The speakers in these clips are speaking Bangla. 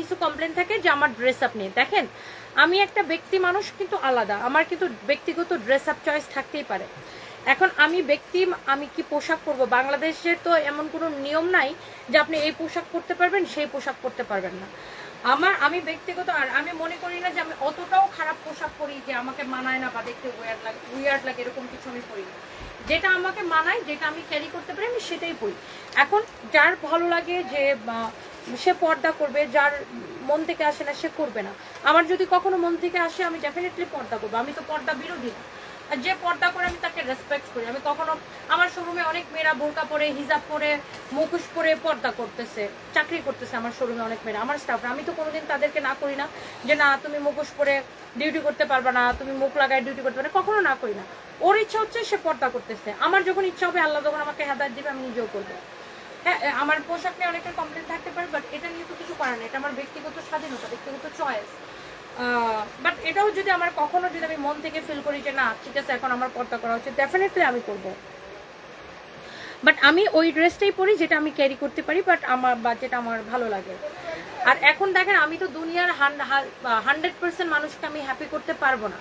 কিছু কমপ্লেন থাকে যে আমার ড্রেস আপ নিয়ে। দেখেন আমি একটা ব্যক্তি মানুষ কিন্তু আলাদা, আমার কিন্তু ব্যক্তিগত ড্রেস আপ চয়েস থাকতেই পারে। এখন আমি কি পোশাক পরবো, বাংলাদেশের তো এমন কোনো নিয়ম নাই যে আপনি এই পোশাক পরতে পারবেন সেই পোশাক পরতে পারবেন না। আমি ব্যক্তিগত, আর আমি মনে করি না যে আমি অতটাও খারাপ পোশাক পরি যে আমাকে মানায় না বা দেখতে উইয়ার্ড লাগে এরকম কিছু আমি পরি না। যেটা আমাকে মানায়, যেটা আমি ক্যারি করতে পারি আমি সেটাই পরি। এখন যার ভালো লাগে যে সে পর্দা করবে, যার মন থেকে আসে না সে করবে না। আমার যদি কখনো মন থেকে আসে আমি ডেফিনেটলি পর্দা করবো, আমি তো পর্দা বিরোধী না। আর যে পর্দা করে আমি তাকে রেসপেক্ট করি। আমি কখনো, আমার শোরুমে অনেক মেয়েরা বোরকা পরে, হিজাব পরে, মুখোশ পরে পর্দা করতেছে, চাকরি করতেছে আমার শোরুমে অনেক মেয়েরা, আমার স্টাফরা। আমি তো কোনোদিন তাদেরকে না করি না যে না তুমি মুখোশ পরে ডিউটি করতে পারবে না, তুমি মুখ লাগায় ডিউটি করতে পারবে, কখনো না করি না। ওর ইচ্ছা হচ্ছে সে পর্দা করতেছে, আমার যখন ইচ্ছা হবে আল্লাহ যখন আমাকে হেদায়েত দিবে আমি নিজেও করবো। হ্যাঁ, আমার পোশাক নিয়ে অনেকের কমপ্লেন থাকতে পারে, বাট এটা নিয়ে তো কিছু করার নেই, এটা আমার ব্যক্তিগত স্বাধীনতা, ব্যক্তিগত চয়েস। বাট এটাও যদি আমার কখনো যদি আমি মন থেকে ফিল করি যে না ঠিক আছে এখন আমার পর্দা করা হচ্ছে, ডেফিনেটলি আমি করব। বাট আমি ওই ড্রেসটাই পরি যেটা আমি ক্যারি করতে পারি, বাট আমার বা যেটা আমার ভালো লাগে। আর এখন দেখেন আমি তো দুনিয়ার 100% মানুষকে আমি হ্যাপি করতে পারবো না।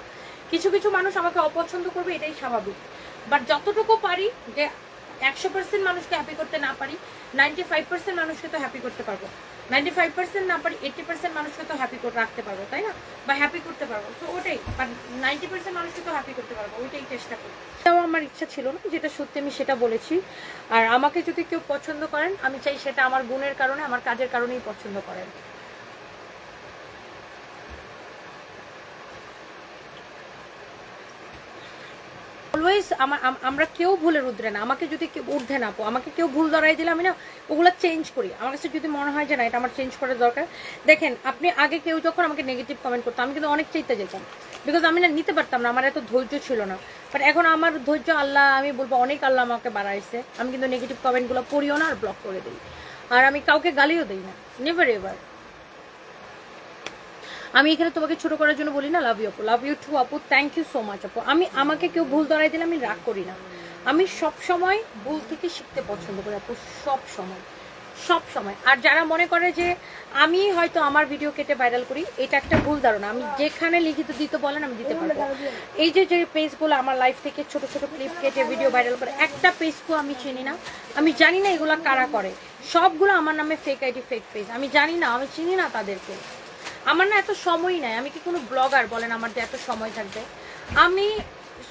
কিছু কিছু মানুষ আমাকে অপছন্দ করবে, এটাই স্বাভাবিক। বাট যতটুকু পারি, যে 100% মানুষকে হ্যাপি করতে না পারি, 95% মানুষকে তো হ্যাপি করতে পারবো। 95% না পারি 80% মানুষকে তো হ্যাপি করে রাখতে পারবো, তাই না? বা হ্যাপি করতে পারবো, তো ওটাই। বাট 90% মানুষকে তো হ্যাপি করতে পারবো, ওইটাই চেষ্টা করি। এটাও আমার ইচ্ছা ছিল না, যেটা সত্যি আমি সেটা বলেছি। আর আমাকে যদি কেউ পছন্দ করেন, আমি চাই সেটা আমার গুণের কারণে, আমার কাজের কারণেই পছন্দ করেন। অলওয়েজ আমরা কেউ ভুলের ঊর্ধ্বে না। আমাকে যদি কেউ ঊর্ধ্বে না আমাকে কেউ ভুল ধরাই দিলে আমি না ওগুলো চেঞ্জ করি। আমার কাছে যদি মনে হয় যে না এটা আমার চেঞ্জ করার দরকার। দেখেন আপনি আগে কেউ যখন আমাকে নেগেটিভ কমেন্ট করতো আমি কিন্তু অনেক চাইতে যেতাম, বিকজ আমি না নিতে পারতাম না, আমার এত ধৈর্য ছিল না। বাট এখন আমার ধৈর্য আল্লাহ, আমি বলবো অনেক আল্লাহ আমাকে বাড়াইছে। আমি কিন্তু নেগেটিভ কমেন্টগুলো পড়িও না আর ব্লক করে দিই। আর আমি কাউকে গালিও দিই না, নেভার এভার। আমি এখানে তোমাকে ছোট করার জন্য বলি না, লাভ ইউ আপু, লাভ ইউ টু আপু, থ্যাংক ইউ সো মাচ আপু। আমাকে কেউ ভুল ধরাই দিলে আমি রাগ করি না। আমি সব সময় ভুল থেকে শিখতে পছন্দ করি আপু, সব সময়। আর যারা মনে করে যে আমি হয়তো আমার ভিডিও কেটে ভাইরাল করি, এটা একটা ভুল ধারণা। আমি যেখানে লিখিত দিতে বলেন আমি দিতে পারবো। এই যে পেজগুলো আমার লাইফ থেকে ছোট ছোট ক্লিপ কেটে ভিডিও ভাইরাল করে, একটা পেজকেও আমি চিনি না, আমি জানি না এগুলো কারা করে। সবগুলো আমার নামে ফেক আইডি, ফেক পেজ, আমি জানি না, আমি চিনি না তাদেরকে। আমার না এত সময় নাই, আমি কি কোনো ব্লগার বলেন আমার যে এত সময় থাকবে? আমি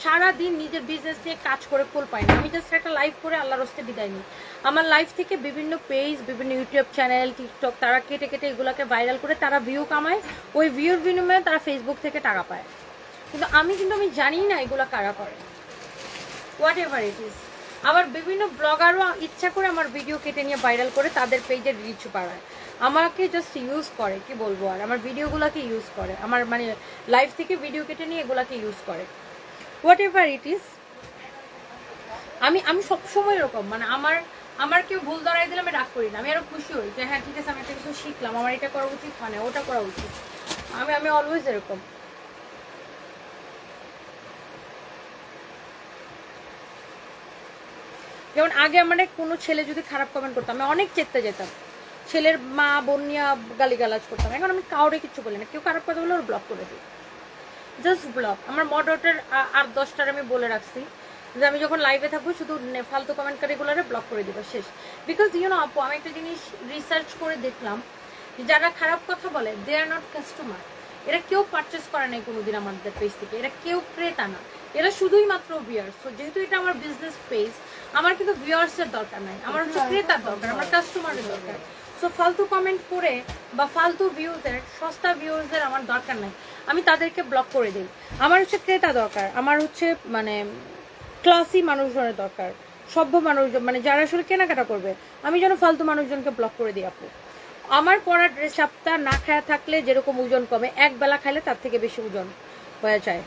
সারাদিন নিজের বিজনেস নিয়ে কাজ করে ফুল পাই না। আমি জাস্ট একটা লাইভ করে আল্লাহর হস্তে বিদায় নিই। আমার লাইফ থেকে বিভিন্ন পেজ, বিভিন্ন ইউটিউব চ্যানেল, টিকটক, তারা কেটে এগুলোকে ভাইরাল করে তারা ভিউ কামায়, ওই ভিউর বিনিময়ে তারা ফেসবুক থেকে টাকা পায়। কিন্তু আমি জানি না এগুলো কারা করে, হোয়াট এভার ইট ইজ। আবার বিভিন্ন ব্লগারও ইচ্ছা করে আমার ভিডিও কেটে নিয়ে ভাইরাল করে তাদের পেজের রিচ বাড়ায়, আমাকে জাস্ট ইউজ করে, কি বলবো আর, আমার ভিডিওগুলোকে ইউজ করে, আমার মানে লাইভ থেকে ভিডিও কেটে নিয়ে এগুলাকে ইউজ করে, হোয়াট এভার ইট ইজ। আমি সবসময় এরকম, মানে আমার কেউ ভুল ধরাই দিলে আমি রাগ করি না, আমি আরো খুশি হই যে হ্যাঁ ঠিক আছে আমি একটা কিছু শিখলাম, আমার এটা করা উচিত, মানে ওটা করা উচিত। আমি অলওয়েজ এরকম। যেমন আগে আমার কোনো ছেলে যদি খারাপ কমেন্ট করতো আমি অনেক চেতে যেতাম, ছেলের মা বোন নিয়ে গালিগালাজ করতাম। এখন আমি কাউরে কিছু বলি না, কেউ খারাপ কথা বলে ওর ব্লক করে দিই, জাস্ট ব্লক। আমার মডারেটর আর 10টার আমি বলে রাখছি যে আমি যখন লাইভে থাকবো শুধু ফালতু কমেন্টকারীগুলোরে ব্লক করে দিব, শেষ। বিকজ ইউ নো আপু, আমি একটা জিনিস রিসার্চ করে দেখলাম, যারা খারাপ কথা বলে দে আর নট কাস্টমার। এরা কেউ পারচেস করে নাই কোনোদিন আমাদের পেজ থেকে, এরা কেউ ক্রেতা না, এরা শুধুই মাত্র ভিউয়ার্স। তো যেহেতু এটা আমার বিজনেস পেজ, আমার কিন্তু ভিউয়ার্সের দরকার নাই, আমার হচ্ছে ক্রেতার দরকার, আমার কাস্টমারের দরকার। সো ফালতু কমেন্ট করে বা ফালতু ভিউজের, সস্তা ভিউজের আমার দরকার নাই, আমি তাদেরকে ব্লক করে দিই। আমার হচ্ছে ক্রেতা দরকার, আমার হচ্ছে মানে ক্লাসি মানুষজনের দরকার, সভ্য মানুষজন, মানে যারা আসলে কেনাকাটা করবে। আমি যেন ফালতু মানুষজনকে ব্লক করে দিই আপু। আমার পরা ড্রেস সপ্তাহ না খায়া থাকলে যেরকম ওজন কমে, এক বেলা খাইলে তার থেকে বেশি ওজন হয়ে যায়।